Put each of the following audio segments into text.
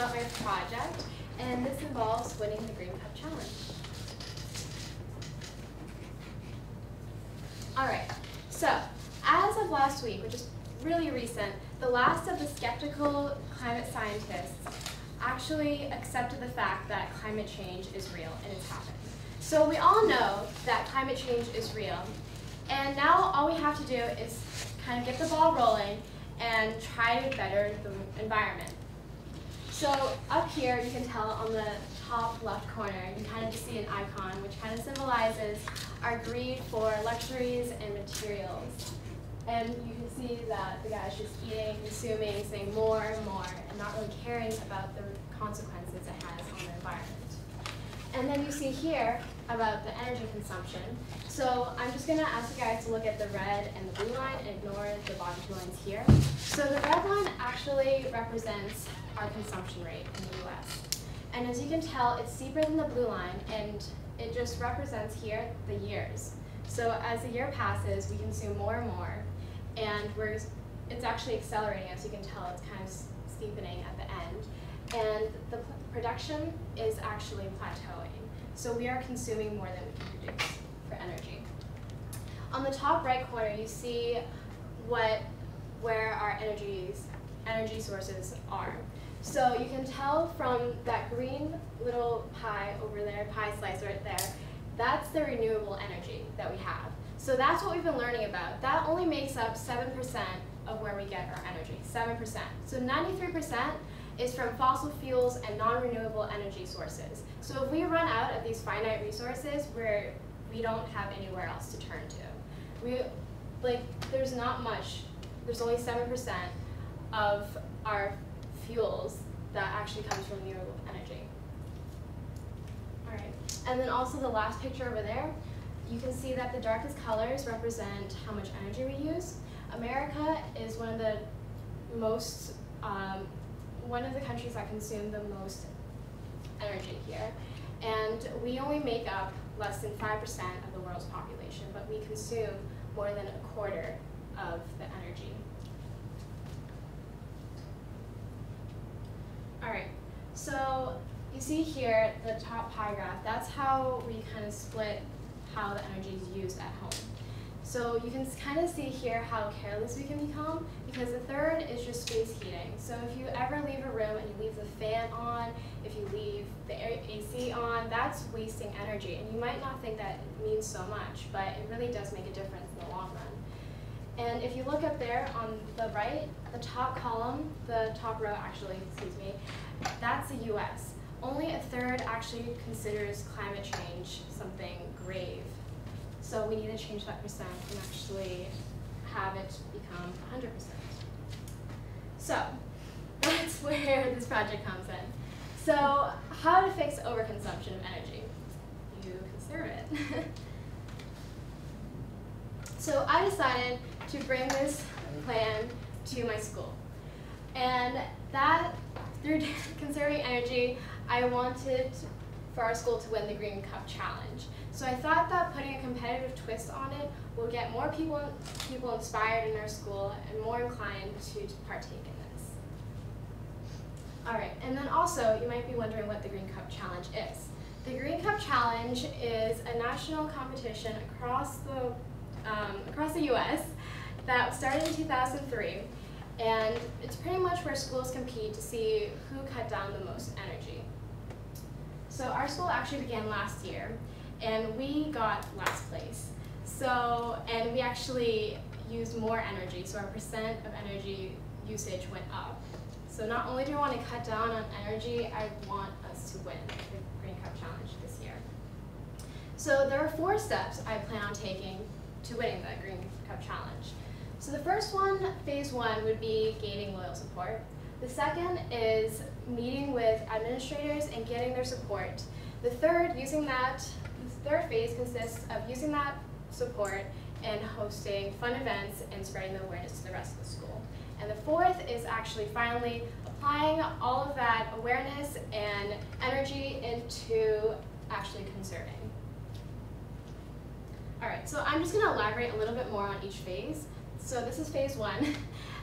about my project, and this involves winning the Green Cup Challenge. Alright, so as of last week, which is really recent, the last of the skeptical climate scientists actually accepted the fact that climate change is real and it's happening. So we all know that climate change is real, and now all we have to do is kind of get the ball rolling and try to better the environment. So up here, you can tell on the top left corner, you kind of just see an icon which kind of symbolizes our greed for luxuries and materials. And you can see that the guy's just eating, consuming, saying more and more, and not really caring about the consequences it has on the environment. And then you see here about the energy consumption. So I'm just going to ask you guys to look at the red and the blue line and ignore the bottom two lines here. So the red line actually represents our consumption rate in the US. And as you can tell, it's steeper than the blue line, and it just represents here the years. So as the year passes, we consume more and more, and it's actually accelerating. As you can tell, it's kind of steepening at the end. And the production is actually plateauing. So we are consuming more than we can produce for energy. On the top right corner, you see where our energy sources are. So you can tell from that green little pie over there, pie slice right there, that's the renewable energy that we have. So that's what we've been learning about. That only makes up 7% of where we get our energy, 7%. So 93% is from fossil fuels and non-renewable energy sources. So if we run out of these finite resources, we don't have anywhere else to turn to. There's not much. There's only 7% of our fuels that actually comes from renewable energy. All right, and then also the last picture over there, you can see that the darkest colors represent how much energy we use. America is one of the countries that consume the most energy here, and we only make up less than 5% of the world's population, but we consume more than a quarter of the energy. All right, so you see here the top pie graph, that's how we kind of split how the energy is used at home. So you can kind of see here how careless we can become, because the third is just space heating. So if you ever leave a room and you leave the fan on, if you leave the AC on, that's wasting energy. And you might not think that it means so much, but it really does make a difference in the long run. And if you look up there on the right, the top column, the top row actually, excuse me, that's the US. Only a third actually considers climate change something grave. So we need to change that percent and actually have it become 100%. So that's where this project comes in. So how to fix overconsumption of energy? You conserve it. So I decided to bring this plan to my school. And that, through conserving energy, I wanted for our school to win the Green Cup Challenge. So I thought that putting a competitive twist on it will get more people inspired in our school and more inclined to partake in this. All right, and then also you might be wondering what the Green Cup Challenge is. The Green Cup Challenge is a national competition across the US that started in 2003, and it's pretty much where schools compete to see who cut down the most energy. So our school actually began last year, and we got last place. And we actually used more energy, so our percent of energy usage went up. So not only do I want to cut down on energy, I want us to win the Green Cup Challenge this year. So there are 4 steps I plan on taking to winning the Green Cup Challenge. So the first one, phase 1, would be gaining loyal support. The second is meeting with administrators and getting their support. The third phase consists of using that support and hosting fun events and spreading the awareness to the rest of the school. And the fourth is actually finally applying all of that awareness and energy into actually conserving. All right, so I'm just going to elaborate a little bit more on each phase. So this is phase 1.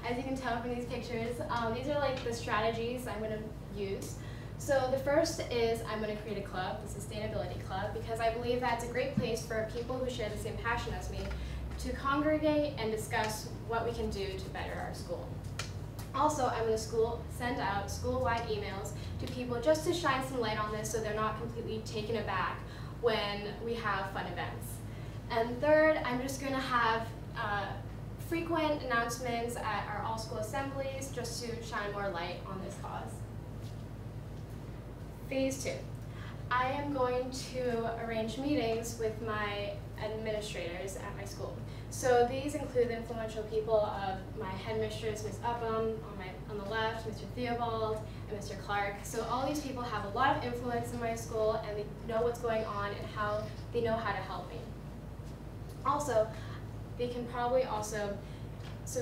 As you can tell from these pictures, these are like the strategies I'm going to use. So the first is I'm going to create a club, the Sustainability Club, because I believe that's a great place for people who share the same passion as me to congregate and discuss what we can do to better our school. Also, I'm going to send out school-wide emails to people just to shine some light on this so they're not completely taken aback when we have fun events. And third, I'm just going to have frequent announcements at our all-school assemblies just to shine more light on this cause. Phase 2. I am going to arrange meetings with my administrators at my school. So these include the influential people of my headmistress, Ms. Upham, on the left, Mr. Theobald, and Mr. Clark. So all these people have a lot of influence in my school, and they know what's going on and they know how to help me. Also, they can probably also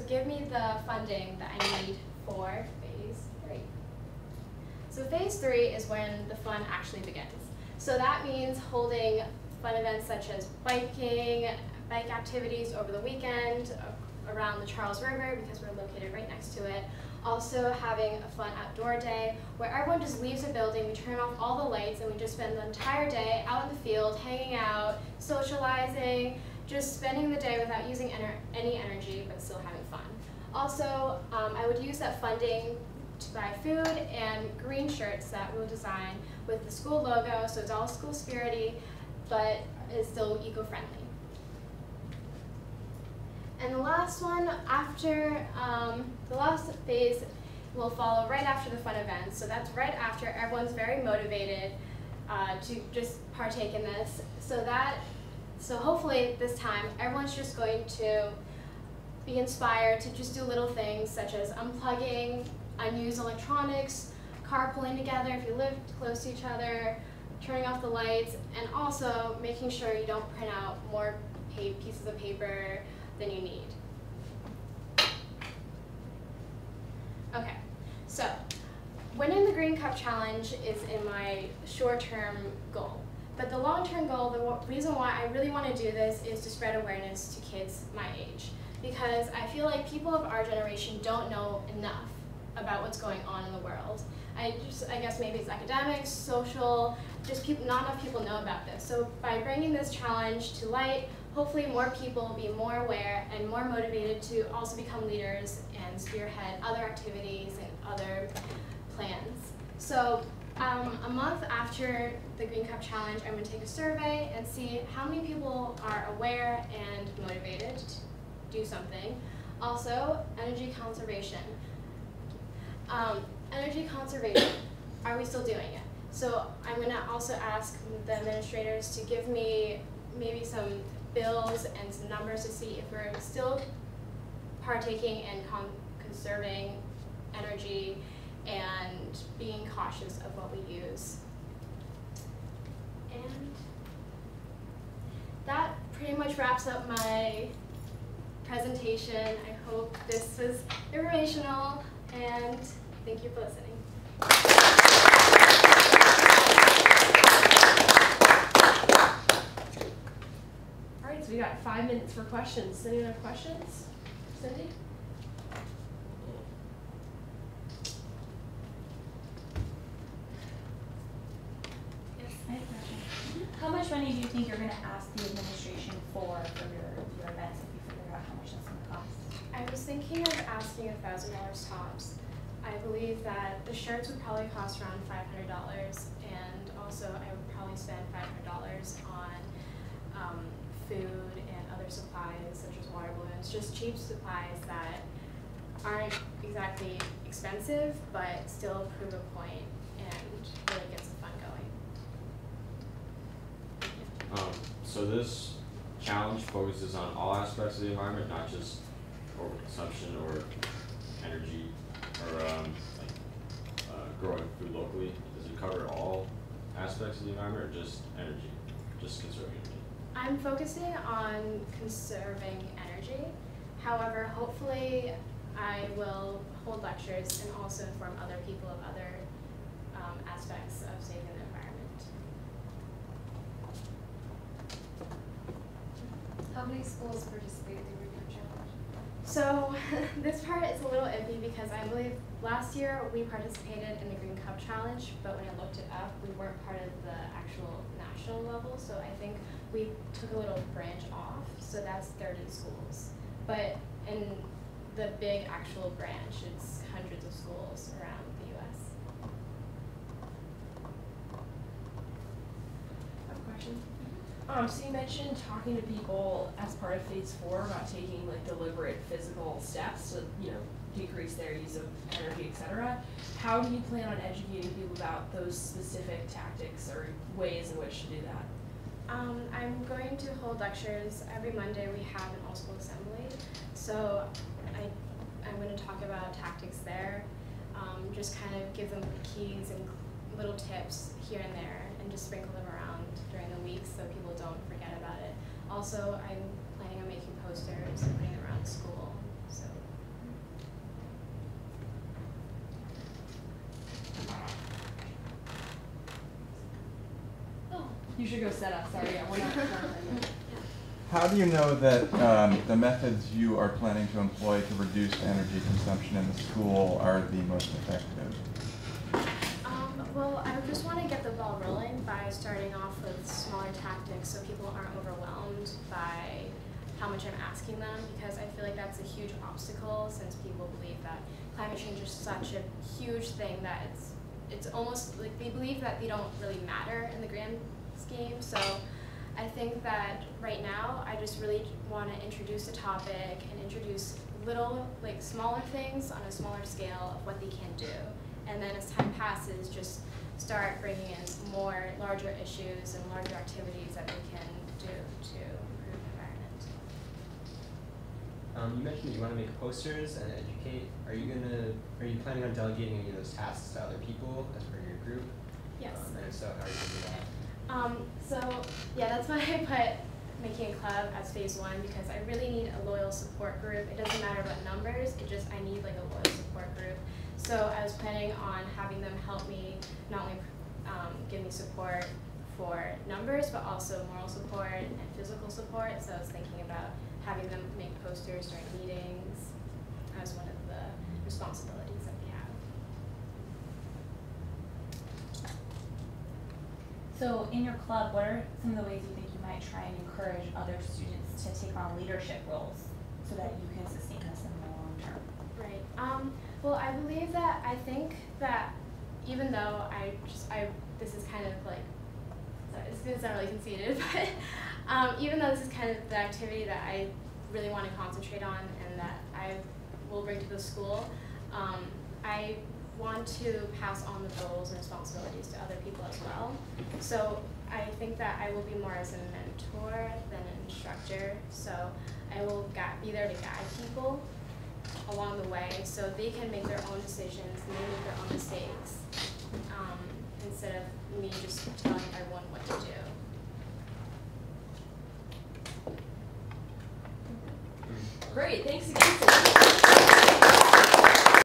give me the funding that I need for phase 3. So phase 3 is when the fun actually begins. So that means holding fun events such as bike activities over the weekend around the Charles River because we're located right next to it. Also having a fun outdoor day where everyone just leaves the building, we turn off all the lights, and we just spend the entire day out in the field, hanging out, socializing, just spending the day without using any energy but still having fun. Also, I would use that funding to buy food and green shirts that we'll design with the school logo, so it's all school spirity, but is still eco-friendly. And the last one, the last phase will follow right after the fun events. So that's right after everyone's very motivated to just partake in this. So hopefully this time, everyone's just going to be inspired to just do little things such as unplugging unused electronics, carpooling together if you live close to each other, turning off the lights, and also making sure you don't print out more pieces of paper than you need. Okay, so winning the Green Cup Challenge is in my short-term goal. But the long-term goal, the reason why I really want to do this is to spread awareness to kids my age. Because I feel like people of our generation don't know enough about what's going on in the world. I guess maybe it's academics, social, not enough people know about this. So by bringing this challenge to light, hopefully more people will be more aware and more motivated to also become leaders and spearhead other activities and other plans. So a month after the Green Cup Challenge, I'm going to take a survey and see how many people are aware and motivated to do something. Also, energy conservation. Energy conservation, are we still doing it? So I'm going to also ask the administrators to give me maybe some bills and some numbers to see if we're still partaking in conserving energy and being cautious of what we use. And that pretty much wraps up my presentation. I hope this was informational, and thank you for listening. All right, so we got 5 minutes for questions. Anyone have questions? Cindy? Yes, I have a question. How much money do you think you're going to ask the administration for your events if you figure out how much that's going to cost? I was thinking of asking $1,000 tops. I believe that the shirts would probably cost around $500, and also I would probably spend $500 on food and other supplies such as water balloons, just cheap supplies that aren't exactly expensive but still prove a point and really get some fun going. So this challenge focuses on all aspects of the environment, not just overconsumption or energy or growing food locally. Does it cover all aspects of the environment or just energy, just conserving energy? I'm focusing on conserving energy. However, hopefully I will hold lectures and also inform other people of other aspects of saving the environment. How many schools participate in the Green Cup Challenge? So this part is a little iffy because I believe last year we participated in the Green Cup Challenge, but when I looked it up, we weren't part of the actual national level, so I think we took a little branch off, so that's 30 schools. But in the big actual branch, it's hundreds of schools around the U.S. I have a question. So you mentioned talking to people as part of phase 4 about taking like deliberate physical steps to, decrease their use of energy, etc. How do you plan on educating people about those specific tactics or ways in which to do that? I'm going to hold lectures every Monday. We have an all-school assembly, so I'm going to talk about tactics there. Just kind of give them keys and little tips here and there, and just sprinkle them around during the week so people don't forget about it. Also, I'm planning on making posters and putting them around school. So. Oh, you should go set up. Sorry, yeah, we're not done yet. How do you know that the methods you are planning to employ to reduce energy consumption in the school are the most effective? Well, I just want to get the ball rolling by starting off with smaller tactics so people aren't overwhelmed by how much I'm asking them, because I feel like that's a huge obstacle since people believe that climate change is such a huge thing that it's almost like they believe that they don't really matter in the grand scheme. So I think that right now I just really want to introduce a topic and introduce little, like smaller things on a smaller scale of what they can do. And then as time passes, just start bringing in more larger issues and larger activities that they can do to improve the environment. You mentioned that you want to make posters and educate. Are you planning on delegating any of those tasks to other people as part of your group? Yes. And if so, how are you going to do that? So yeah, that's why I put making a club as phase 1, because I really need a loyal support group. It doesn't matter about numbers, I need like a loyal support group. So I was planning on having them help me not only give me support for numbers, but also moral support and physical support. So I was thinking about having them make posters during meetings as one of the responsibilities that we have. So in your club, what are some of the ways you think you might try and encourage other students to take on leadership roles so that you can sustain this in the long term? Right. Well, I believe that, I think that even though this is kind of like, sorry, this is going to sound really conceited, but even though this is kind of the activity that I really want to concentrate on and that I will bring to the school, I want to pass on the roles and responsibilities to other people as well. So I think that I will be more as a mentor than an instructor. So I will be there to guide people along the way so they can make their own decisions and they make their own mistakes instead of me just telling everyone what to do. Great, thanks again.